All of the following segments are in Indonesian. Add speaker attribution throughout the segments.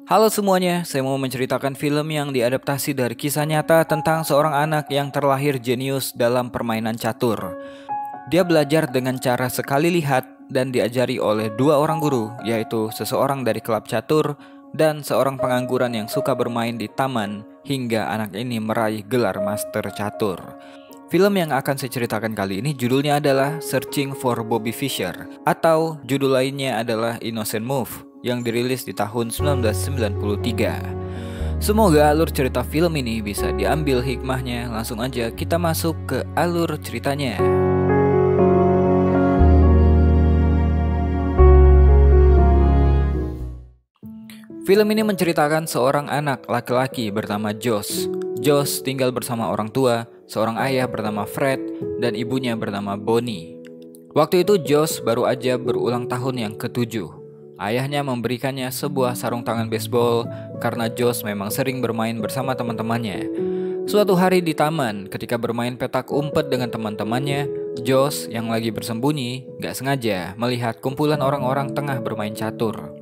Speaker 1: Halo semuanya, saya mau menceritakan film yang diadaptasi dari kisah nyata tentang seorang anak yang terlahir jenius dalam permainan catur. Dia belajar dengan cara sekali lihat dan diajari oleh dua orang guru, yaitu seseorang dari klub catur dan seorang pengangguran yang suka bermain di taman hingga anak ini meraih gelar master catur. Film yang akan saya ceritakan kali ini judulnya adalah Searching for Bobby Fischer, atau judul lainnya adalah Innocent Move, yang dirilis di tahun 1993. Semoga alur cerita film ini bisa diambil hikmahnya. Langsung aja kita masuk ke alur ceritanya. Film ini menceritakan seorang anak laki-laki bernama Josh. Josh tinggal bersama orang tua, seorang ayah bernama Fred, dan ibunya bernama Bonnie. Waktu itu Josh baru aja berulang tahun yang ke-7. Ayahnya memberikannya sebuah sarung tangan baseball karena Josh memang sering bermain bersama teman-temannya. Suatu hari di taman, ketika bermain petak umpet dengan teman-temannya, Josh yang lagi bersembunyi gak sengaja melihat kumpulan orang-orang tengah bermain catur.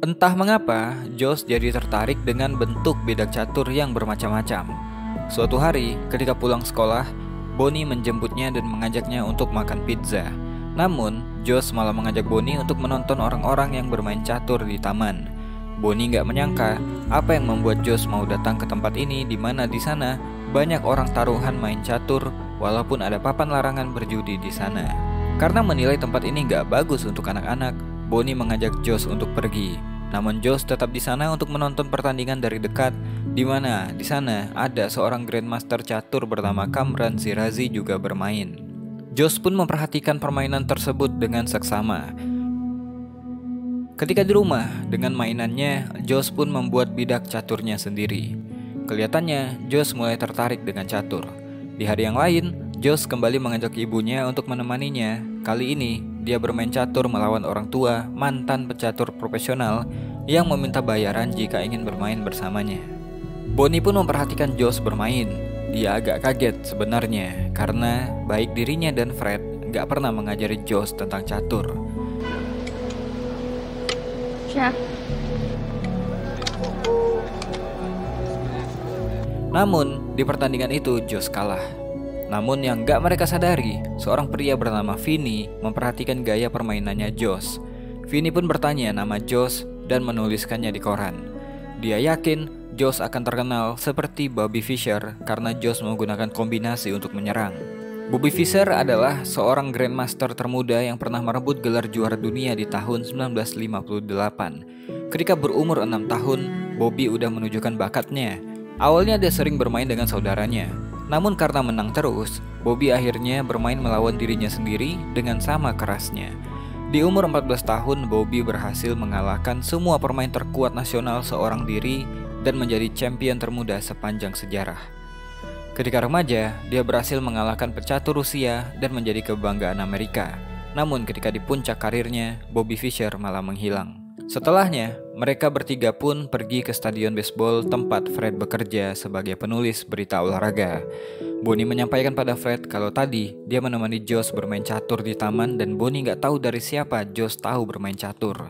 Speaker 1: Entah mengapa, Josh jadi tertarik dengan bentuk bedak catur yang bermacam-macam. Suatu hari, ketika pulang sekolah, Bonnie menjemputnya dan mengajaknya untuk makan pizza. Namun, Josh malah mengajak Bonnie untuk menonton orang-orang yang bermain catur di taman. Bonnie gak menyangka apa yang membuat Josh mau datang ke tempat ini, di mana di sana banyak orang taruhan main catur, walaupun ada papan larangan berjudi di sana. Karena menilai tempat ini gak bagus untuk anak-anak, Bonnie mengajak Josh untuk pergi. Namun Josh tetap di sana untuk menonton pertandingan dari dekat, di mana di sana ada seorang grandmaster catur bernama Kamran Shirazi juga bermain. Josh pun memperhatikan permainan tersebut dengan seksama. Ketika di rumah dengan mainannya, Josh pun membuat bidak caturnya sendiri. Kelihatannya Josh mulai tertarik dengan catur. Di hari yang lain, Josh kembali mengajak ibunya untuk menemaninya. Kali ini, dia bermain catur melawan orang tua mantan pecatur profesional yang meminta bayaran jika ingin bermain bersamanya. Bonnie pun memperhatikan Josh bermain. Dia agak kaget sebenarnya karena baik dirinya dan Fred gak pernah mengajari Josh tentang catur.
Speaker 2: Jack.
Speaker 1: Namun, di pertandingan itu Josh kalah. Namun yang gak mereka sadari, seorang pria bernama Vinny memperhatikan gaya permainannya Josh. Vinny pun bertanya nama Josh dan menuliskannya di koran. Dia yakin Josh akan terkenal seperti Bobby Fischer karena Josh menggunakan kombinasi untuk menyerang. Bobby Fischer adalah seorang grandmaster termuda yang pernah merebut gelar juara dunia di tahun 1958. Ketika berumur 6 tahun, Bobby udah menunjukkan bakatnya. Awalnya dia sering bermain dengan saudaranya. Namun karena menang terus, Bobby akhirnya bermain melawan dirinya sendiri dengan sama kerasnya. Di umur 14 tahun, Bobby berhasil mengalahkan semua pemain terkuat nasional seorang diri dan menjadi champion termuda sepanjang sejarah. Ketika remaja, dia berhasil mengalahkan pecatur Rusia dan menjadi kebanggaan Amerika. Namun ketika di puncak karirnya, Bobby Fischer malah menghilang. Setelahnya, mereka bertiga pun pergi ke stadion baseball tempat Fred bekerja sebagai penulis berita olahraga. Bonnie menyampaikan pada Fred kalau tadi dia menemani Josh bermain catur di taman dan Bonnie gak tahu dari siapa Josh tahu bermain catur.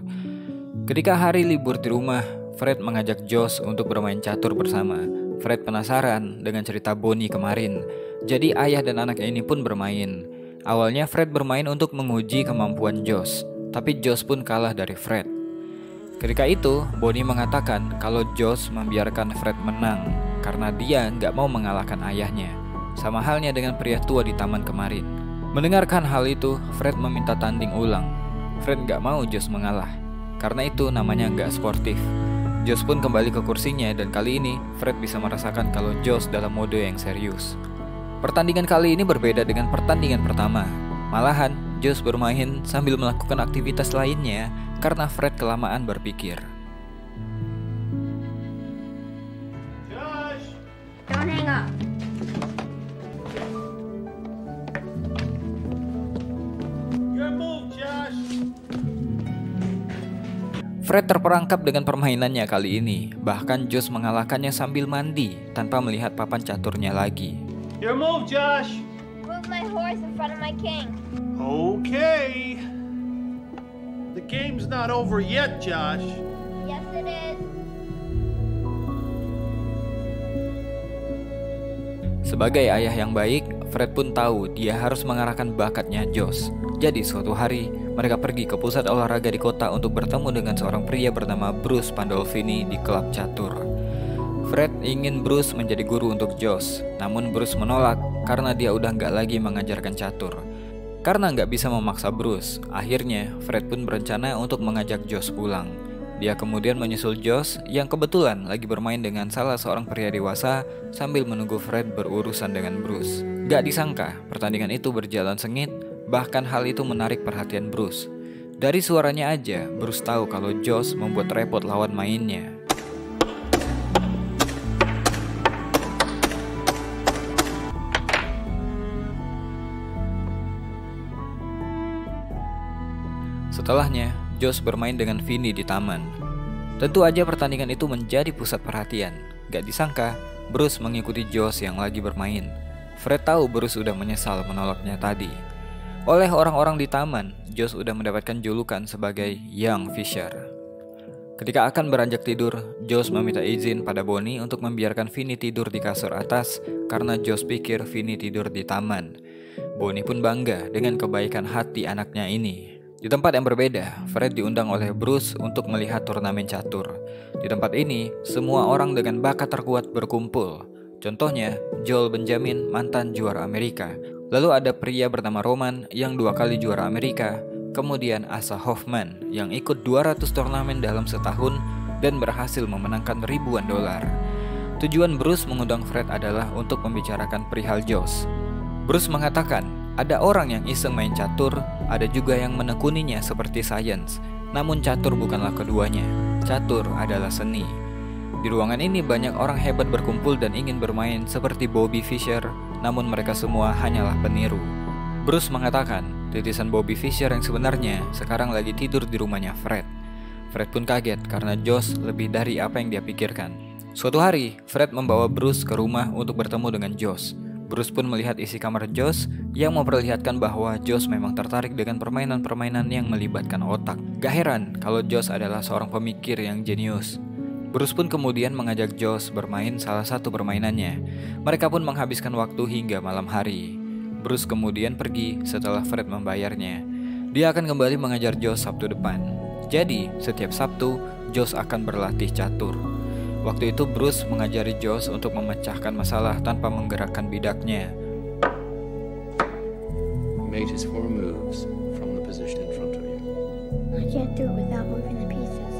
Speaker 1: Ketika hari libur di rumah, Fred mengajak Josh untuk bermain catur bersama. Fred penasaran dengan cerita Bonnie kemarin, jadi ayah dan anak ini pun bermain. Awalnya Fred bermain untuk menguji kemampuan Josh, tapi Josh pun kalah dari Fred. Ketika itu, Bonnie mengatakan kalau Josh membiarkan Fred menang karena dia nggak mau mengalahkan ayahnya. Sama halnya dengan pria tua di taman kemarin. Mendengarkan hal itu, Fred meminta tanding ulang. Fred nggak mau Josh mengalah, karena itu namanya nggak sportif. Josh pun kembali ke kursinya dan kali ini Fred bisa merasakan kalau Josh dalam mode yang serius. Pertandingan kali ini berbeda dengan pertandingan pertama. Malahan, Josh bermain sambil melakukan aktivitas lainnya karena Fred kelamaan berpikir.
Speaker 2: Josh! Don't hang up. Your move, Josh!
Speaker 1: Fred terperangkap dengan permainannya kali ini. Bahkan Josh mengalahkannya sambil mandi tanpa melihat papan caturnya lagi.
Speaker 2: Your move, Josh!
Speaker 3: Move my horse in front of my king.
Speaker 2: Okay. The game's not over yet, Josh.
Speaker 3: Yes, it is.
Speaker 1: Sebagai ayah yang baik, Fred pun tahu dia harus mengarahkan bakatnya Josh. Jadi suatu hari, mereka pergi ke pusat olahraga di kota untuk bertemu dengan seorang pria bernama Bruce Pandolfini di klub catur. Fred ingin Bruce menjadi guru untuk Josh, namun Bruce menolak karena dia udah nggak lagi mengajarkan catur. Karena nggak bisa memaksa Bruce, akhirnya Fred pun berencana untuk mengajak Josh pulang. Dia kemudian menyusul Josh yang kebetulan lagi bermain dengan salah seorang pria dewasa sambil menunggu Fred berurusan dengan Bruce. Gak disangka, pertandingan itu berjalan sengit, bahkan hal itu menarik perhatian Bruce. Dari suaranya aja, Bruce tahu kalau Josh membuat repot lawan mainnya. Setelahnya, Josh bermain dengan Vinny di taman. Tentu aja pertandingan itu menjadi pusat perhatian. Gak disangka, Bruce mengikuti Josh yang lagi bermain. Fred tahu Bruce sudah menyesal menolaknya tadi. Oleh orang-orang di taman, Josh sudah mendapatkan julukan sebagai Young Fisher. Ketika akan beranjak tidur, Josh meminta izin pada Bonnie untuk membiarkan Vinny tidur di kasur atas karena Josh pikir Vinny tidur di taman. Bonnie pun bangga dengan kebaikan hati anaknya ini. Di tempat yang berbeda, Fred diundang oleh Bruce untuk melihat turnamen catur. Di tempat ini, semua orang dengan bakat terkuat berkumpul. Contohnya, Joel Benjamin, mantan juara Amerika. Lalu ada pria bernama Roman yang 2 kali juara Amerika. Kemudian Asa Hoffman yang ikut 200 turnamen dalam setahun dan berhasil memenangkan ribuan dolar. Tujuan Bruce mengundang Fred adalah untuk membicarakan perihal Josh. Bruce mengatakan, ada orang yang iseng main catur, ada juga yang menekuninya seperti sains. Namun catur bukanlah keduanya. Catur adalah seni. Di ruangan ini banyak orang hebat berkumpul dan ingin bermain seperti Bobby Fischer, namun mereka semua hanyalah peniru. Bruce mengatakan, titisan Bobby Fischer yang sebenarnya sekarang lagi tidur di rumahnya Fred. Fred pun kaget karena Josh lebih dari apa yang dia pikirkan. Suatu hari, Fred membawa Bruce ke rumah untuk bertemu dengan Josh. Bruce pun melihat isi kamar Josh yang memperlihatkan bahwa Josh memang tertarik dengan permainan-permainan yang melibatkan otak. Gak heran kalau Josh adalah seorang pemikir yang jenius. Bruce pun kemudian mengajak Josh bermain salah satu permainannya. Mereka pun menghabiskan waktu hingga malam hari. Bruce kemudian pergi setelah Fred membayarnya. Dia akan kembali mengajar Josh Sabtu depan. Jadi, setiap Sabtu, Josh akan berlatih catur. Waktu itu Bruce mengajari Josh untuk memecahkan masalah tanpa menggerakkan bidaknya.
Speaker 4: Made his 4 moves from the position in front of you.
Speaker 3: I can't do it without moving the pieces.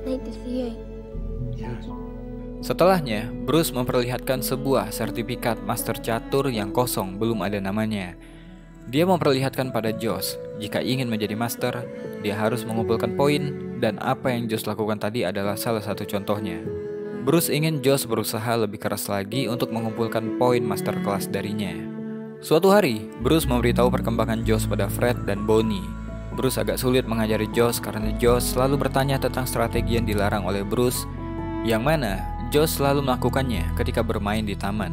Speaker 3: Knight to C8.
Speaker 4: Yes.
Speaker 1: Setelahnya, Bruce memperlihatkan sebuah sertifikat master catur yang kosong, belum ada namanya. Dia memperlihatkan pada Josh, jika ingin menjadi master, dia harus mengumpulkan poin, dan apa yang Josh lakukan tadi adalah salah satu contohnya. Bruce ingin Josh berusaha lebih keras lagi untuk mengumpulkan poin master kelas darinya. Suatu hari, Bruce memberitahu perkembangan Josh pada Fred dan Bonnie. Bruce agak sulit mengajari Josh karena Josh selalu bertanya tentang strategi yang dilarang oleh Bruce, yang mana Josh selalu melakukannya ketika bermain di taman.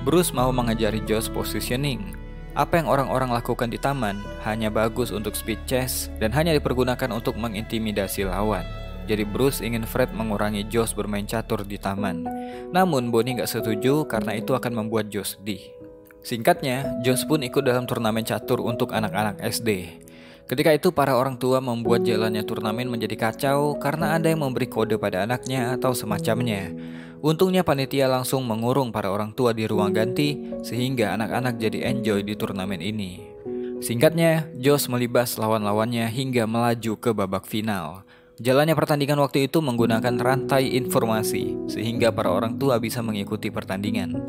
Speaker 1: Bruce mau mengajari Josh positioning. Apa yang orang-orang lakukan di taman hanya bagus untuk speed chess dan hanya dipergunakan untuk mengintimidasi lawan. Jadi Bruce ingin Fred mengurangi Josh bermain catur di taman. Namun Bonnie gak setuju karena itu akan membuat Josh sedih. Singkatnya, Josh pun ikut dalam turnamen catur untuk anak-anak SD. Ketika itu para orang tua membuat jalannya turnamen menjadi kacau karena ada yang memberi kode pada anaknya atau semacamnya. Untungnya panitia langsung mengurung para orang tua di ruang ganti sehingga anak-anak jadi enjoy di turnamen ini. Singkatnya, Josh melibas lawan-lawannya hingga melaju ke babak final. Jalannya pertandingan waktu itu menggunakan rantai informasi sehingga para orang tua bisa mengikuti pertandingan.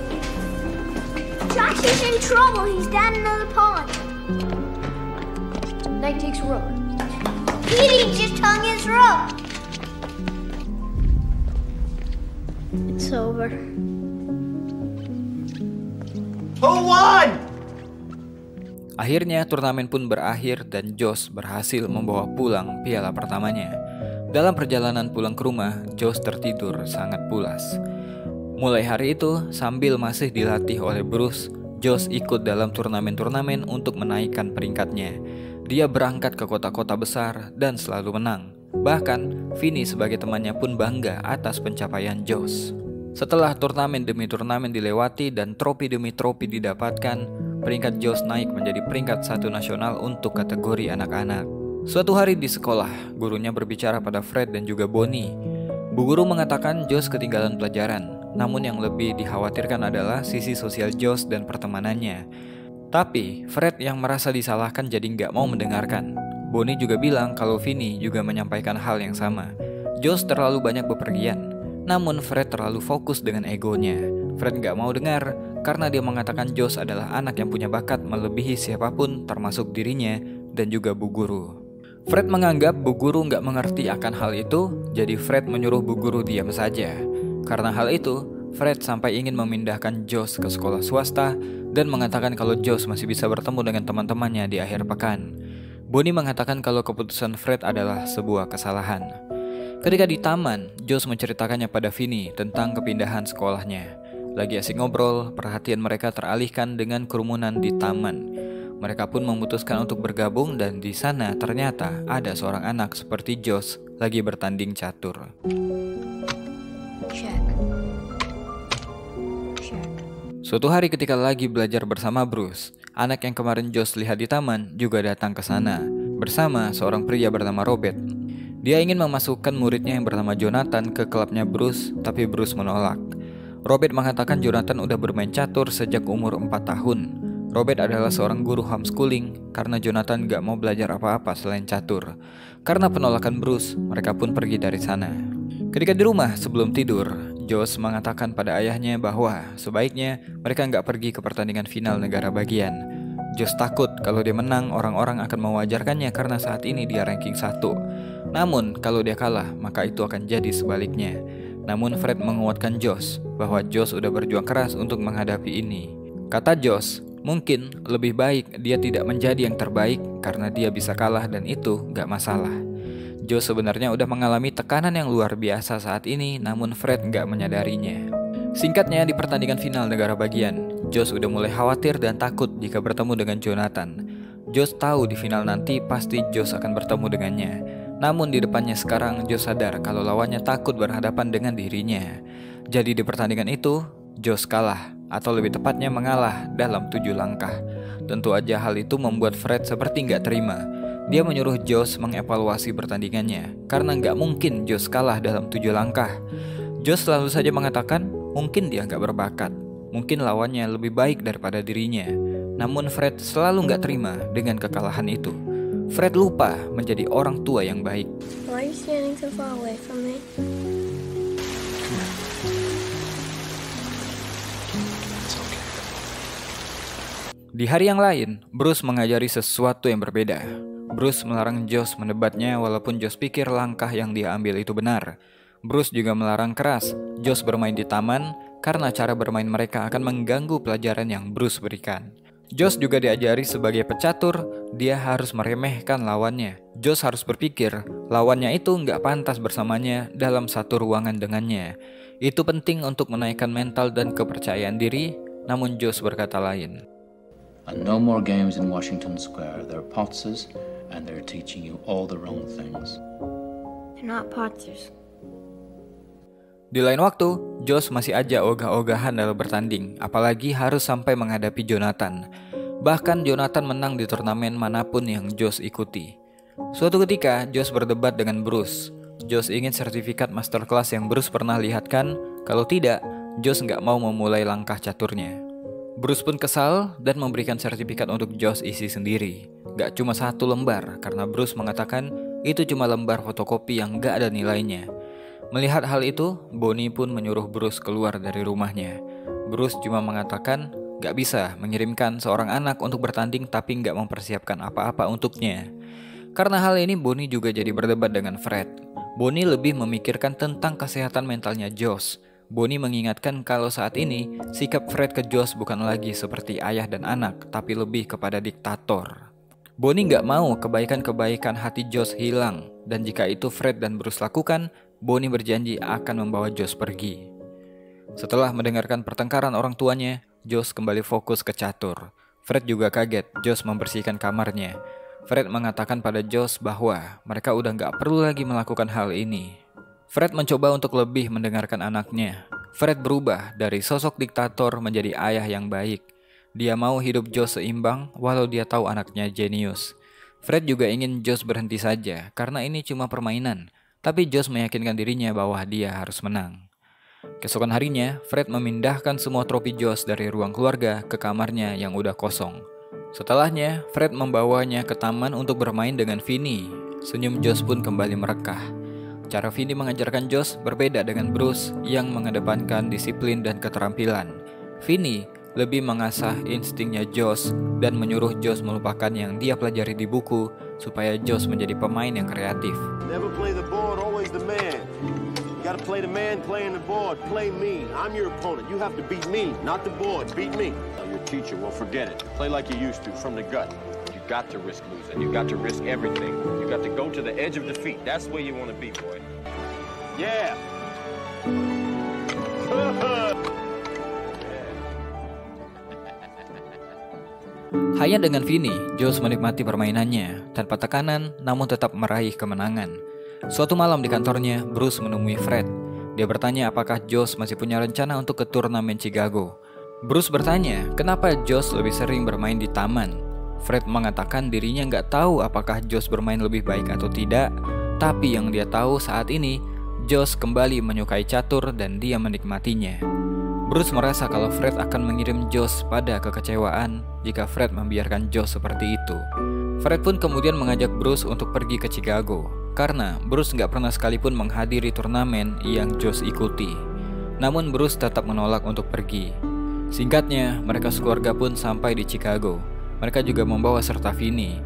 Speaker 3: Josh is in trouble. He's down another pond.
Speaker 5: Knight takes rook.
Speaker 3: Petey just hung his rope. It's over.
Speaker 2: Who won?
Speaker 1: Akhirnya turnamen pun berakhir dan Josh berhasil membawa pulang piala pertamanya. Dalam perjalanan pulang ke rumah, Josh tertidur sangat pulas. Mulai hari itu, sambil masih dilatih oleh Bruce, Josh ikut dalam turnamen-turnamen untuk menaikkan peringkatnya. Dia berangkat ke kota-kota besar dan selalu menang. Bahkan, Vinny sebagai temannya pun bangga atas pencapaian Josh. Setelah turnamen demi turnamen dilewati dan trofi demi trofi didapatkan, peringkat Josh naik menjadi peringkat 1 nasional untuk kategori anak-anak. Suatu hari di sekolah, gurunya berbicara pada Fred dan juga Bonnie. Bu guru mengatakan Josh ketinggalan pelajaran, namun yang lebih dikhawatirkan adalah sisi sosial Josh dan pertemanannya. Tapi, Fred yang merasa disalahkan jadi nggak mau mendengarkan. Bonnie juga bilang kalau Vinny juga menyampaikan hal yang sama. Josh terlalu banyak bepergian, namun Fred terlalu fokus dengan egonya. Fred nggak mau dengar karena dia mengatakan Josh adalah anak yang punya bakat melebihi siapapun termasuk dirinya dan juga bu guru. Fred menganggap bu guru nggak mengerti akan hal itu, jadi Fred menyuruh bu guru diam saja. Karena hal itu, Fred sampai ingin memindahkan Josh ke sekolah swasta dan mengatakan kalau Josh masih bisa bertemu dengan teman-temannya di akhir pekan. Bonnie mengatakan kalau keputusan Fred adalah sebuah kesalahan. Ketika di taman, Josh menceritakannya pada Vinny tentang kepindahan sekolahnya. Lagi asik ngobrol, perhatian mereka teralihkan dengan kerumunan di taman. Mereka pun memutuskan untuk bergabung dan di sana ternyata ada seorang anak seperti Josh lagi bertanding catur.
Speaker 3: Check.
Speaker 1: Suatu hari ketika lagi belajar bersama Bruce, anak yang kemarin Josh lihat di taman juga datang ke sana bersama seorang pria bernama Robert. Dia ingin memasukkan muridnya yang bernama Jonathan ke klubnya Bruce, tapi Bruce menolak. Robert mengatakan Jonathan udah bermain catur sejak umur 4 tahun. Robert adalah seorang guru homeschooling karena Jonathan gak mau belajar apa-apa selain catur. Karena penolakan Bruce, mereka pun pergi dari sana. Ketika di rumah sebelum tidur, Josh mengatakan pada ayahnya bahwa sebaiknya mereka nggak pergi ke pertandingan final negara bagian. Josh takut kalau dia menang orang-orang akan mewajarkannya karena saat ini dia ranking 1. Namun kalau dia kalah maka itu akan jadi sebaliknya. Namun Fred menguatkan Josh bahwa Josh udah berjuang keras untuk menghadapi ini. Kata Josh, mungkin lebih baik dia tidak menjadi yang terbaik karena dia bisa kalah dan itu nggak masalah. Josh sebenarnya udah mengalami tekanan yang luar biasa saat ini, namun Fred nggak menyadarinya. Singkatnya, di pertandingan final negara bagian, Josh udah mulai khawatir dan takut jika bertemu dengan Jonathan. Josh tahu di final nanti pasti Josh akan bertemu dengannya. Namun di depannya sekarang Josh sadar kalau lawannya takut berhadapan dengan dirinya. Jadi di pertandingan itu, Josh kalah, atau lebih tepatnya mengalah dalam 7 langkah. Tentu aja hal itu membuat Fred seperti nggak terima. Dia menyuruh Josh mengevaluasi pertandingannya, karena nggak mungkin Josh kalah dalam 7 langkah. Josh selalu saja mengatakan, mungkin dia nggak berbakat, mungkin lawannya lebih baik daripada dirinya. Namun Fred selalu nggak terima dengan kekalahan itu. Fred lupa menjadi orang tua yang baik.
Speaker 3: Why are you standing so far away from me?
Speaker 1: Di hari yang lain, Bruce mengajari sesuatu yang berbeda. Bruce melarang Josh mendebatnya walaupun Josh pikir langkah yang dia ambil itu benar. Bruce juga melarang keras Josh bermain di taman karena cara bermain mereka akan mengganggu pelajaran yang Bruce berikan. Josh juga diajari sebagai pecatur, dia harus meremehkan lawannya. Josh harus berpikir lawannya itu nggak pantas bersamanya dalam satu ruangan dengannya. Itu penting untuk menaikkan mental dan kepercayaan diri, namun Josh berkata lain.
Speaker 4: And no more games in Washington Square. They're Potzers, and they're teaching you all the wrong things.
Speaker 3: They're not Potters.
Speaker 1: Di lain waktu, Josh masih aja ogah-ogahan dalam bertanding, apalagi harus sampai menghadapi Jonathan. Bahkan Jonathan menang di turnamen manapun yang Josh ikuti. Suatu ketika, Josh berdebat dengan Bruce. Josh ingin sertifikat masterclass yang Bruce pernah lihatkan, kalau tidak, Josh nggak mau memulai langkah caturnya. Bruce pun kesal dan memberikan sertifikat untuk Josh isi sendiri. Gak cuma 1 lembar, karena Bruce mengatakan itu cuma lembar fotokopi yang gak ada nilainya. Melihat hal itu, Bonnie pun menyuruh Bruce keluar dari rumahnya. Bruce cuma mengatakan gak bisa mengirimkan seorang anak untuk bertanding tapi gak mempersiapkan apa-apa untuknya. Karena hal ini, Bonnie juga jadi berdebat dengan Fred. Bonnie lebih memikirkan tentang kesehatan mentalnya Josh. Bonnie mengingatkan kalau saat ini sikap Fred ke Josh bukan lagi seperti ayah dan anak, tapi lebih kepada diktator. Bonnie gak mau kebaikan-kebaikan hati Josh hilang, dan jika itu Fred dan Bruce lakukan, Bonnie berjanji akan membawa Josh pergi. Setelah mendengarkan pertengkaran orang tuanya, Josh kembali fokus ke catur. Fred juga kaget Josh membersihkan kamarnya. Fred mengatakan pada Josh bahwa mereka udah gak perlu lagi melakukan hal ini. Fred mencoba untuk lebih mendengarkan anaknya. Fred berubah dari sosok diktator menjadi ayah yang baik. Dia mau hidup Josh seimbang walau dia tahu anaknya jenius. Fred juga ingin Josh berhenti saja karena ini cuma permainan. Tapi Josh meyakinkan dirinya bahwa dia harus menang. Keesokan harinya, Fred memindahkan semua trofi Josh dari ruang keluarga ke kamarnya yang udah kosong. Setelahnya, Fred membawanya ke taman untuk bermain dengan Vinny. Senyum Josh pun kembali merekah. Cara Vinny mengajarkan Josh berbeda dengan Bruce yang mengedepankan disiplin dan keterampilan. Vinny lebih mengasah instingnya Josh dan menyuruh Josh melupakan yang dia pelajari di buku supaya Josh menjadi pemain yang kreatif.
Speaker 2: Never play the board, always the man. You gotta play the man playing the board. Play me. I'm your opponent. You have to beat me, not the board. Beat me. Your teacher will forget it. Play like you used to, from the gut. You got to risk losing. You got to risk everything. You got to go to the edge of defeat. That's where you want to be, boy. Yeah.
Speaker 1: Hanya dengan Vinny, Josh menikmati permainannya tanpa tekanan namun tetap meraih kemenangan. Suatu malam di kantornya, Bruce menemui Fred. Dia bertanya apakah Josh masih punya rencana untuk ke turnamen Chicago. Bruce bertanya kenapa Josh lebih sering bermain di taman. Fred mengatakan dirinya nggak tahu apakah Josh bermain lebih baik atau tidak. Tapi yang dia tahu saat ini, Josh kembali menyukai catur dan dia menikmatinya. Bruce merasa kalau Fred akan mengirim Josh pada kekecewaan jika Fred membiarkan Josh seperti itu. Fred pun kemudian mengajak Bruce untuk pergi ke Chicago karena Bruce nggak pernah sekalipun menghadiri turnamen yang Josh ikuti. Namun Bruce tetap menolak untuk pergi. Singkatnya, mereka sekeluarga pun sampai di Chicago. Mereka juga membawa serta Vinny.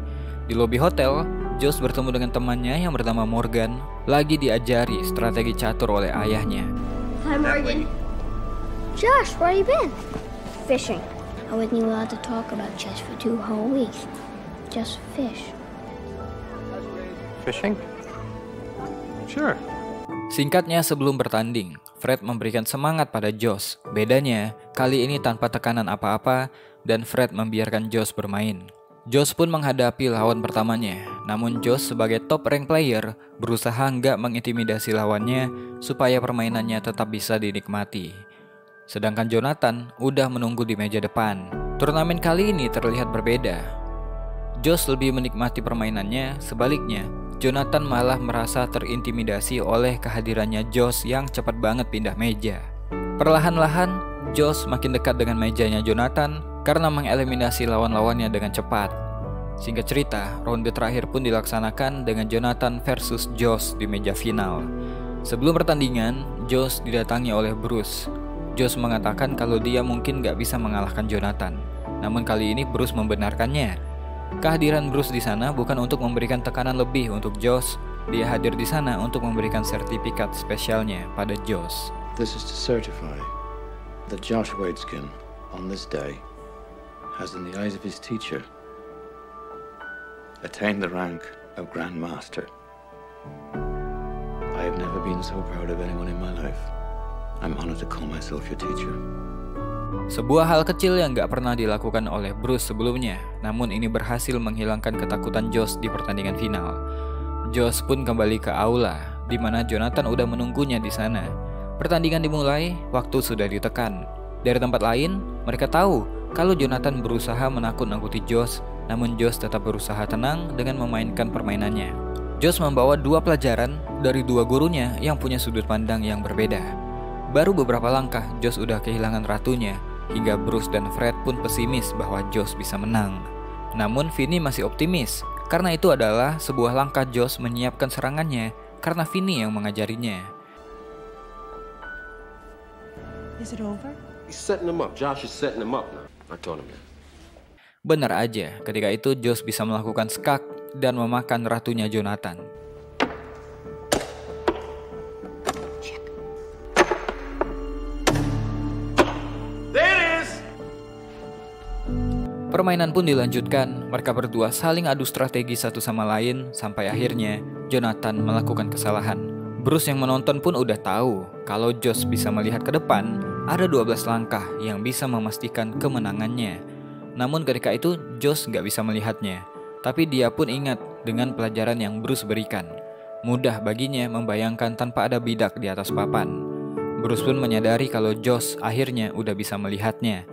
Speaker 1: Di lobi hotel, Josh bertemu dengan temannya yang bernama Morgan, lagi diajari strategi catur oleh ayahnya.
Speaker 3: Hi, Morgan. Josh, where you been? Fishing. I wasn't allowed to talk about chess for 2 whole weeks. Just fish.
Speaker 2: Fishing? Sure.
Speaker 1: Singkatnya, sebelum bertanding, Fred memberikan semangat pada Josh. Bedanya, kali ini tanpa tekanan apa-apa dan Fred membiarkan Josh bermain. Josh pun menghadapi lawan pertamanya. Namun Josh sebagai top rank player berusaha nggak mengintimidasi lawannya supaya permainannya tetap bisa dinikmati. Sedangkan Jonathan udah menunggu di meja depan. Turnamen kali ini terlihat berbeda. Josh lebih menikmati permainannya, sebaliknya Jonathan malah merasa terintimidasi oleh kehadirannya Josh yang cepat banget pindah meja. Perlahan-lahan, Josh makin dekat dengan mejanya Jonathan karena mengeliminasi lawan-lawannya dengan cepat. Singkat cerita, ronde terakhir pun dilaksanakan dengan Jonathan versus Josh di meja final. Sebelum pertandingan, Josh didatangi oleh Bruce. Josh mengatakan kalau dia mungkin gak bisa mengalahkan Jonathan. Namun kali ini Bruce membenarkannya. Kehadiran Bruce di sana bukan untuk memberikan tekanan lebih untuk Josh. Dia hadir di sana untuk memberikan sertifikat spesialnya pada Josh.
Speaker 4: This is to certify that Josh Waitzkin, on this day, has in the eyes of his teacher, attained the rank of Grandmaster. I have never been so proud of anyone in my life. I'm honored to call myself your teacher.
Speaker 1: Sebuah hal kecil yang gak pernah dilakukan oleh Bruce sebelumnya, namun ini berhasil menghilangkan ketakutan Josh di pertandingan final. Josh pun kembali ke aula, di mana Jonathan udah menunggunya di sana. Pertandingan dimulai, waktu sudah ditekan. Dari tempat lain, mereka tahu kalau Jonathan berusaha menakut-nakuti Josh, namun Josh tetap berusaha tenang dengan memainkan permainannya. Josh membawa 2 pelajaran dari 2 gurunya yang punya sudut pandang yang berbeda. Baru beberapa langkah, Josh udah kehilangan ratunya, hingga Bruce dan Fred pun pesimis bahwa Josh bisa menang. Namun Vinny masih optimis, karena itu adalah sebuah langkah Josh menyiapkan serangannya, karena Vinny yang mengajarinya.
Speaker 5: Is it over?
Speaker 2: He's setting him up. Josh is setting him up now. I told him that.
Speaker 1: Benar aja, ketika itu Josh bisa melakukan skak dan memakan ratunya Jonathan. Permainan pun dilanjutkan, mereka berdua saling adu strategi satu sama lain sampai akhirnya Jonathan melakukan kesalahan. Bruce yang menonton pun udah tahu kalau Josh bisa melihat ke depan, ada 12 langkah yang bisa memastikan kemenangannya. Namun ketika itu Josh gak bisa melihatnya. Tapi dia pun ingat dengan pelajaran yang Bruce berikan. Mudah baginya membayangkan tanpa ada bidak di atas papan. Bruce pun menyadari kalau Josh akhirnya udah bisa melihatnya.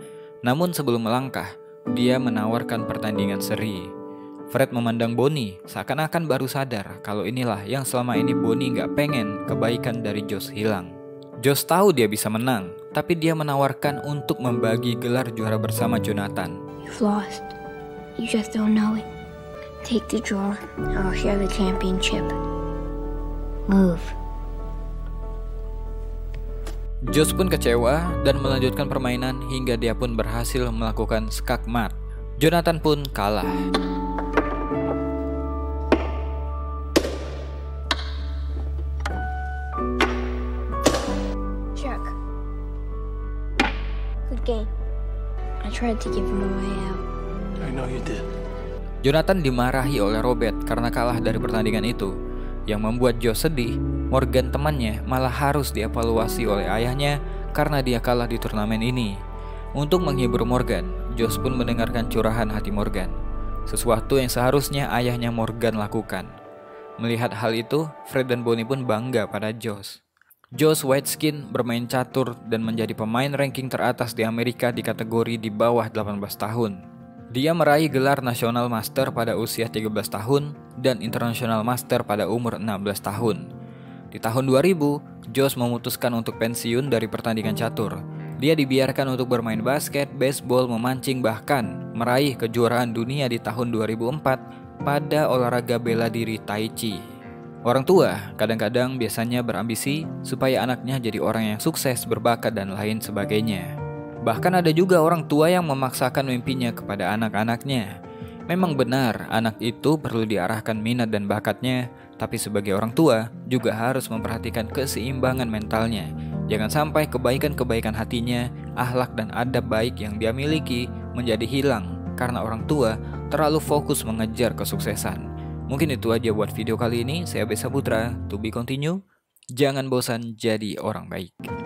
Speaker 1: Namun sebelum melangkah, dia menawarkan pertandingan seri. Fred memandang Bonnie seakan-akan baru sadar kalau inilah yang selama ini Bonnie gak pengen kebaikan dari Josh hilang. Josh tahu dia bisa menang, tapi dia menawarkan untuk membagi gelar juara bersama Jonathan.
Speaker 3: You've lost. You just don't know it. Take the drawer, and I'll share the championship. Move.
Speaker 1: Josh pun kecewa dan melanjutkan permainan hingga dia pun berhasil melakukan skakmat. Jonathan pun kalah.
Speaker 3: Chuck. Good game. I tried to give him a way out.
Speaker 2: I know you did.
Speaker 1: Jonathan dimarahi oleh Robert karena kalah dari pertandingan itu. Yang membuat Josh sedih, Morgan temannya malah harus dievaluasi oleh ayahnya karena dia kalah di turnamen ini. Untuk menghibur Morgan, Josh pun mendengarkan curahan hati Morgan. Sesuatu yang seharusnya ayahnya Morgan lakukan. Melihat hal itu, Fred dan Bonnie pun bangga pada Josh. Josh Waitzkin bermain catur dan menjadi pemain ranking teratas di Amerika di kategori di bawah 18 tahun. Dia meraih gelar National Master pada usia 13 tahun dan International Master pada umur 16 tahun. Di tahun 2000, Josh memutuskan untuk pensiun dari pertandingan catur. Dia dibiarkan untuk bermain basket, baseball, memancing, bahkan meraih kejuaraan dunia di tahun 2004 pada olahraga bela diri Tai Chi. Orang tua kadang-kadang biasanya berambisi supaya anaknya jadi orang yang sukses, berbakat, dan lain sebagainya. Bahkan ada juga orang tua yang memaksakan mimpinya kepada anak-anaknya. Memang benar, anak itu perlu diarahkan minat dan bakatnya, tapi sebagai orang tua juga harus memperhatikan keseimbangan mentalnya. Jangan sampai kebaikan-kebaikan hatinya, akhlak dan adab baik yang dia miliki menjadi hilang karena orang tua terlalu fokus mengejar kesuksesan. Mungkin itu aja buat video kali ini. Saya Besa Putra, to be continue. Jangan bosan jadi orang baik.